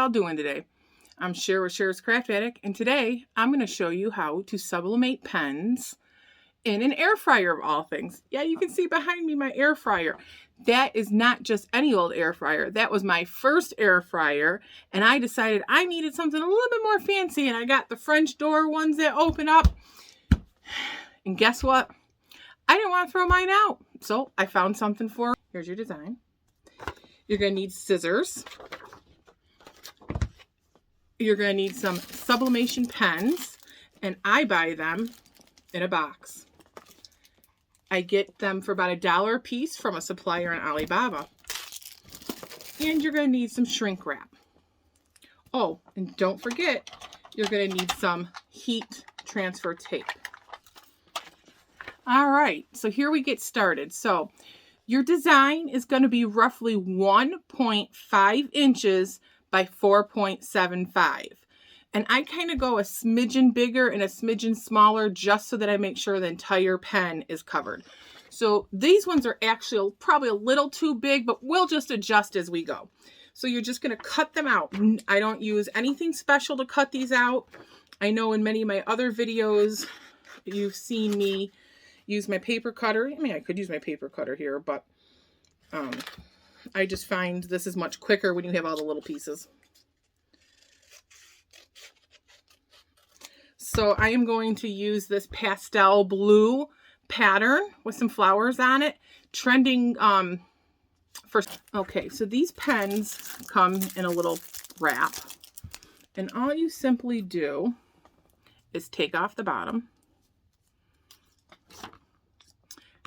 y'all doing today? I'm Cher with Cher's Craft Attic, and today I'm going to show you how to sublimate pens in an air fryer of all things. Yeah, you can see behind me my air fryer. That is not just any old air fryer. That was my first air fryer, and I decided I needed something a little bit more fancy, and I got the French door ones that open up. And guess what? I didn't want to throw mine out, so I found something for. Here's your design. You're going to need scissors. You're going to need some sublimation pens, and I buy them in a box. I get them for about $1 a piece from a supplier on Alibaba. And you're going to need some shrink wrap. Oh, and don't forget, you're going to need some heat transfer tape. All right, so here we get started. So your design is going to be roughly 1.5 inches by 4.75. And I kind of go a smidgen bigger and a smidgen smaller just so that I make sure the entire pen is covered. So these ones are actually probably a little too big, but we'll just adjust as we go. So you're just going to cut them out. I don't use anything special to cut these out. I know in many of my other videos, you've seen me use my paper cutter. I mean, I could use my paper cutter here, but I just find this is much quicker when you have all the little pieces. So I am going to use this pastel blue pattern with some flowers on it. Trending first. Okay, so these pens come in a little wrap. And all you simply do is take off the bottom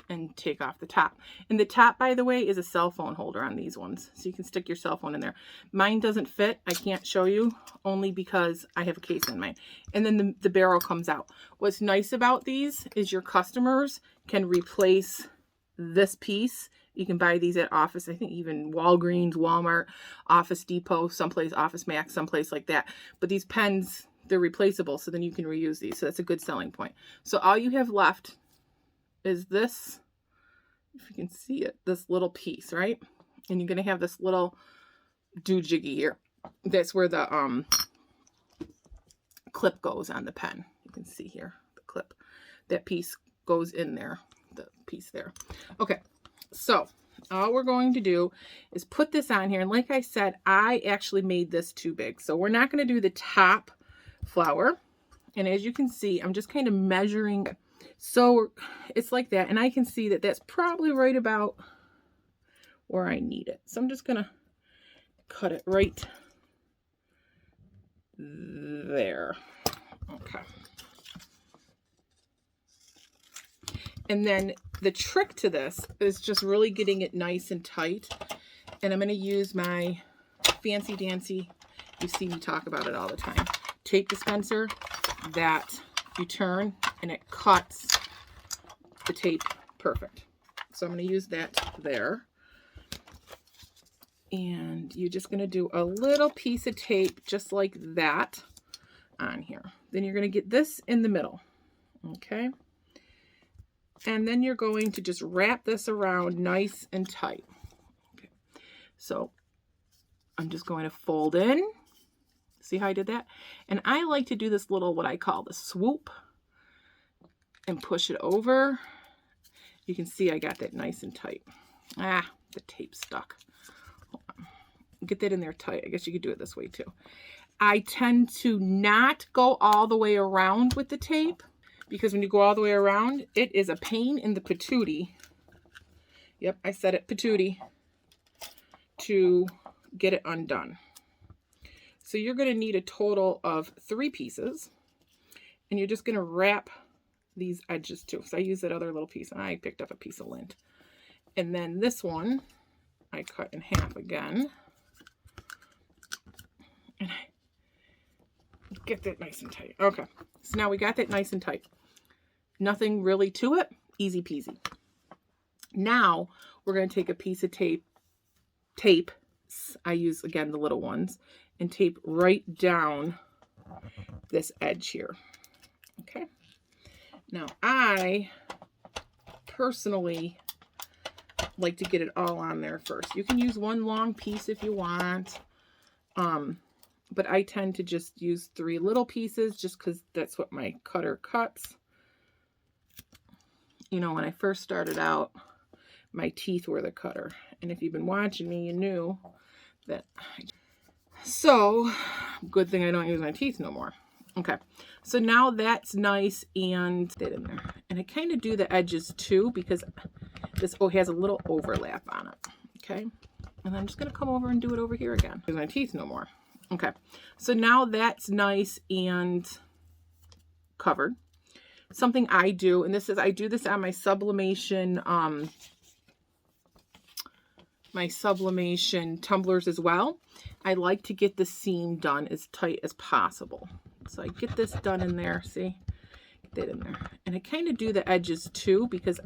and take off the top. And the top, by the way, is a cell phone holder on these ones. So you can stick your cell phone in there. Mine doesn't fit. I can't show you only because I have a case in mine. And then the barrel comes out. What's nice about these is your customers can replace this piece. You can buy these at Office, I think even Walgreens, Walmart, Office Depot, someplace, Office Max, someplace like that. But these pens, they're replaceable, so then you can reuse these. So that's a good selling point. So all you have left is this, if you can see it, this little piece, right? And you're going to have this little doojiggy here. That's where the clip goes on the pen. You can see here, the clip. That piece goes in there, the piece there. Okay, so all we're going to do is put this on here. And like I said, I actually made this too big. So we're not going to do the top flower. And as you can see, I'm just kind of measuring. So it's like that, and I can see that that's probably right about where I need it. So I'm just going to cut it right there. Okay. And then the trick to this is just really getting it nice and tight. And I'm going to use my fancy dancy, you see me talk about it all the time, tape dispenser that you turn and it cuts the tape perfect. So I'm going to use that there. And you're just going to do a little piece of tape just like that on here. Then you're going to get this in the middle. Okay. And then you're going to just wrap this around nice and tight. Okay. So I'm just going to fold in. See how I did that? And I like to do this little, what I call the swoop, and push it over. You can see I got that nice and tight. Ah, the tape stuck. Hold on. Get that in there tight. I guess you could do it this way too. I tend to not go all the way around with the tape, because when you go all the way around, it is a pain in the patootie. Yep, I said it, patootie, to get it undone. So you're going to need a total of 3 pieces, and you're just going to wrap these edges too. So I use that other little piece, and I picked up a piece of lint. And then this one, I cut in half again. And I get that nice and tight. Okay, so now we got that nice and tight. Nothing really to it, easy peasy. Now we're going to take a piece of tape, I use again the little ones, and tape right down this edge here. Okay. Now I personally like to get it all on there first. You can use one long piece if you want. but I tend to just use 3 little pieces just because that's what my cutter cuts. You know, when I first started out, my teeth were the cutter. And if you've been watching me, you knew that. So, good thing I don't use my teeth no more. Okay, so now that's nice and that in there. And I kind of do the edges too because this has a little overlap on it. Okay, and I'm just going to come over and do it over here again. Use my teeth no more. Okay, so now that's nice and covered. Something I do, and this is, I do this on my sublimation, tumblers as well. I like to get the seam done as tight as possible. So I get this done in there, see? Get that in there. And I kind of do the edges too because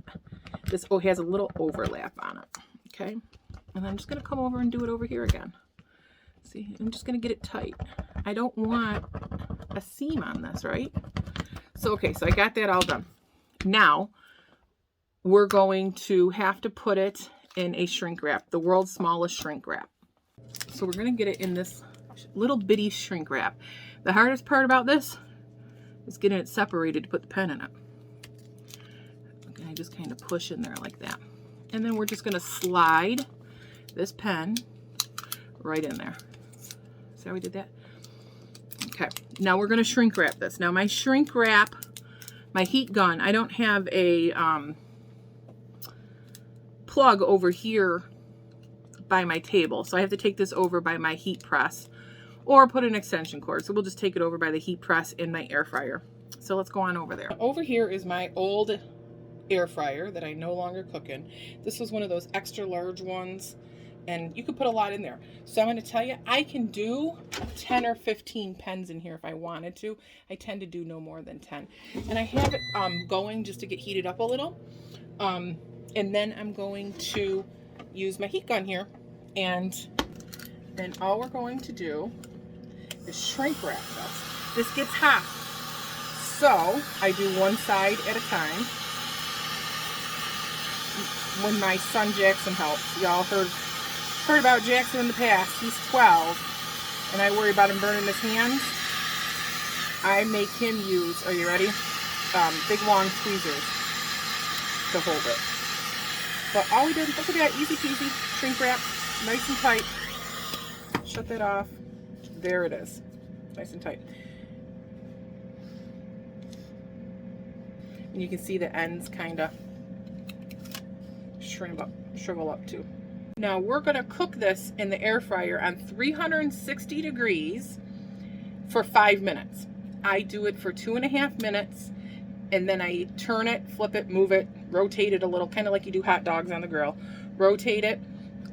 this has a little overlap on it, okay? And I'm just going to come over and do it over here again. See, I'm just going to get it tight. I don't want a seam on this, right? So, okay, so I got that all done. Now, we're going to have to put it in a shrink wrap, the world's smallest shrink wrap. So we're going to get it in this little bitty shrink wrap. The hardest part about this is getting it separated to put the pen in it. Okay, I just kind of push in there like that. And then we're just going to slide this pen right in there. See how we did that? Okay, now we're going to shrink wrap this. Now my shrink wrap, my heat gun, I don't have a plug over here by my table. So I have to take this over by my heat press or put an extension cord. So we'll just take it over by the heat press in my air fryer. So let's go on over there. Over here is my old air fryer that I no longer cook in. This was one of those extra large ones and you could put a lot in there. So I'm going to tell you, I can do 10 or 15 pens in here if I wanted to. I tend to do no more than 10. And I have it going just to get heated up a little. And then I'm going to use my heat gun here. And then all we're going to do is shrink wrap this. This gets hot. So I do one side at a time. When my son Jackson helps, y'all heard about Jackson in the past. He's 12 and I worry about him burning his hands. I make him use, are you ready? Big long tweezers to hold it. But all we did, look at that, easy peasy, shrink wrap, nice and tight. Shut that off. There it is, nice and tight. And you can see the ends kind of shrivel up too. Now we're going to cook this in the air fryer on 360 degrees for 5 minutes. I do it for 2.5 minutes and then I turn it, flip it, move it, rotate it a little, kind of like you do hot dogs on the grill. Rotate it,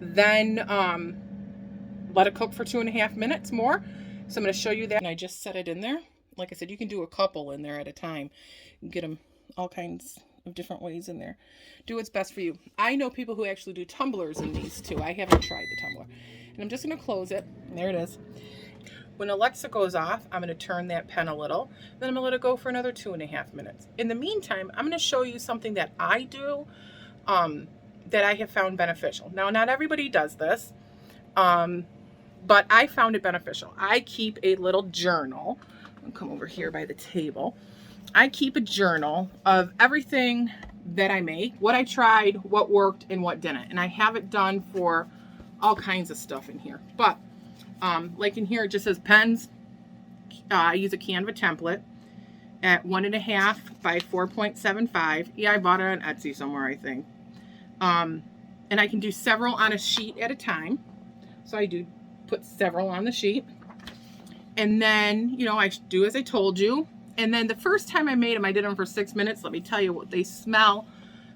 then let it cook for 2.5 minutes more. So I'm going to show you that. And I just set it in there. Like I said, you can do a couple in there at a time. You can get them all kinds of different ways in there. Do what's best for you. I know people who actually do tumblers in these too. I haven't tried the tumbler. And I'm just going to close it. There it is. When Alexa goes off, I'm going to turn that pen a little. Then I'm going to let it go for another 2.5 minutes. In the meantime, I'm going to show you something that I do that I have found beneficial. Now, not everybody does this, but I found it beneficial. I keep a little journal. I'll come over here by the table. I keep a journal of everything that I make, what I tried, what worked, and what didn't. And I have it done for all kinds of stuff in here. But like in here, it just says pens. I use a Canva template at 1.5 by 4.75. Yeah, I bought it on Etsy somewhere, I think. And I can do several on a sheet at a time. So I do put several on the sheet. And then, you know, I do as I told you. And then the first time I made them, I did them for 6 minutes. Let me tell you what, they smell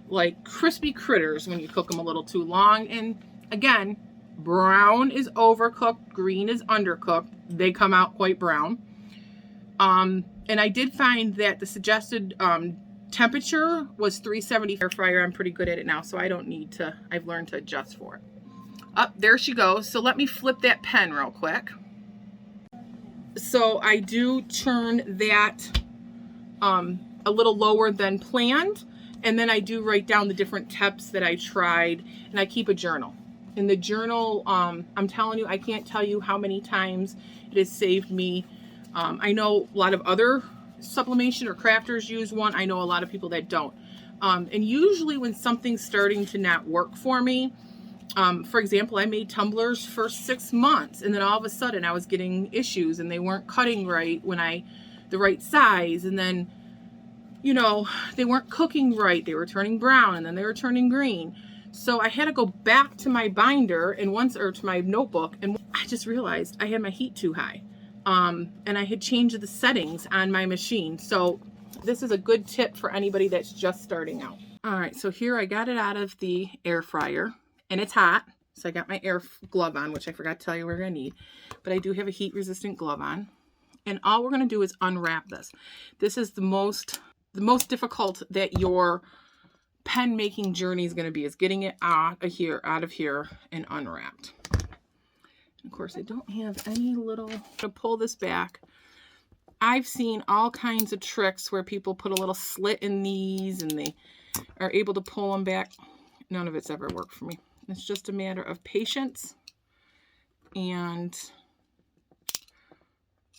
like crispy critters when you cook them a little too long. And again, brown is overcooked, green is undercooked. They come out quite brown. And I did find that the suggested temperature was 370 air fryer. I'm pretty good at it now, so I don't need to, I've learned to adjust for it. Up there she goes. So let me flip that pen real quick. So I do turn that a little lower than planned. And then I do write down the different tips that I tried. And I keep a journal. In the journal, I'm telling you, I can't tell you how many times it has saved me. I know a lot of other sublimation or crafters use one. I know a lot of people that don't. And usually when something's starting to not work for me, for example, I made tumblers for 6 months, and then all of a sudden I was getting issues and they weren't cutting right the right size, and then, you know, they weren't cooking right. They were turning brown and then they were turning green. So I had to go back to my binder or to my notebook, and I just realized I had my heat too high. And I had changed the settings on my machine. So this is a good tip for anybody that's just starting out. All right, so here I got it out of the air fryer, and it's hot. So I got my air glove on, which I forgot to tell you we're gonna need, but I do have a heat resistant glove on. And all we're gonna do is unwrap this. This is the most difficult that your pen making journey is gonna be, is getting it out of here and unwrapped. Of course, I don't have any little to pull this back. I've seen all kinds of tricks where people put a little slit in these and they are able to pull them back. None of it's ever worked for me. It's just a matter of patience and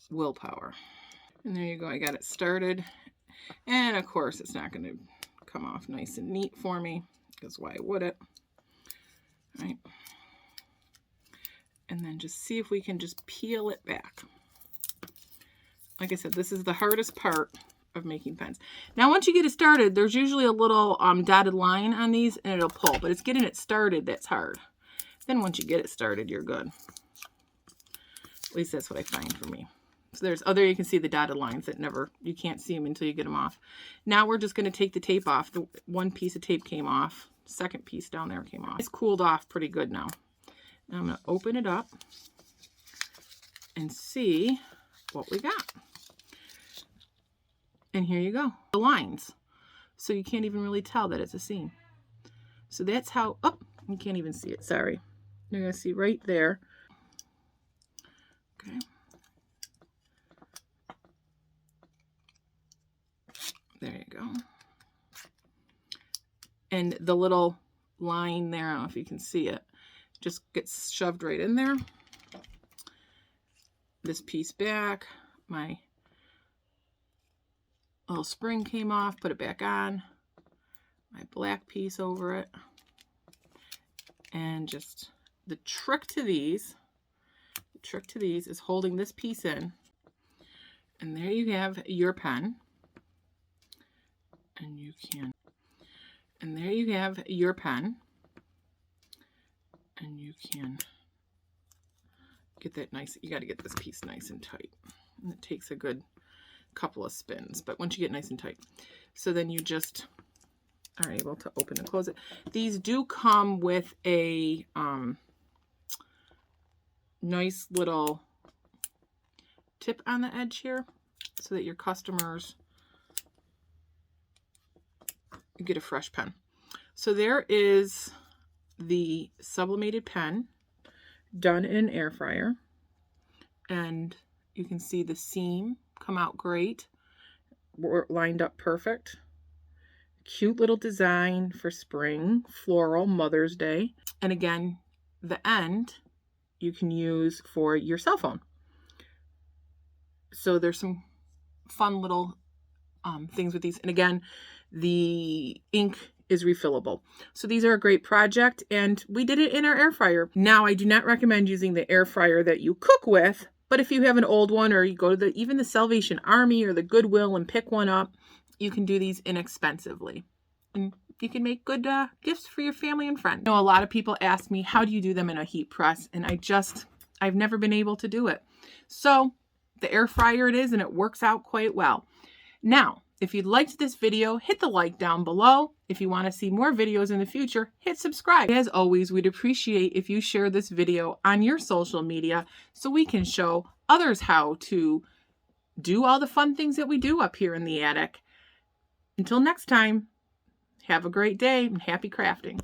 willpower. And there you go. I got it started. And of course, it's not going to come off nice and neat for me, because why would it? All right. And then just see if we can just peel it back. Like I said, this is the hardest part of making pens. Now, once you get it started, there's usually a little dotted line on these and it'll pull, but it's getting it started that's hard. Then once you get it started, you're good. At least that's what I find for me. So there's you can see the dotted lines that you can't see them until you get them off. Now we're just going to take the tape off. The one piece of tape came off. Second piece down there came off. It's cooled off pretty good now. Now I'm going to open it up and see what we got. And here you go, the lines. So you can't even really tell that it's a seam. So that's how, oh, you can't even see it, sorry. You're going to see right there. Okay. There you go. And the little line there, I don't know if you can see it, just gets shoved right in there. This piece back, my little spring came off, put it back on, my black piece over it, and just the trick to these is holding this piece in, and there you have your pen, and there you have your pen, and you can get that nice. You got to get this piece nice and tight, and it takes a good couple of spins, but once you get nice and tight, so then you just are able to open and close it. These do come with a nice little tip on the edge here, so that your customers get a fresh pen. So there is the sublimated pen done in an air fryer, and you can see the seam come out great. We're lined up perfect. Cute little design for spring, floral, Mother's Day. And again, the end you can use for your cell phone. So there's some fun little things with these. And again, the ink is refillable. So these are a great project, and we did it in our air fryer. Now, I do not recommend using the air fryer that you cook with, but if you have an old one, or you go to even the Salvation Army or the Goodwill and pick one up, you can do these inexpensively. And you can make good gifts for your family and friends. You know, a lot of people ask me, how do you do them in a heat press? And I've never been able to do it. So the air fryer it is, and it works out quite well. Now, if you liked this video, hit the like down below. If you want to see more videos in the future, hit subscribe. As always, we'd appreciate if you share this video on your social media so we can show others how to do all the fun things that we do up here in the attic. Until next time, have a great day and happy crafting.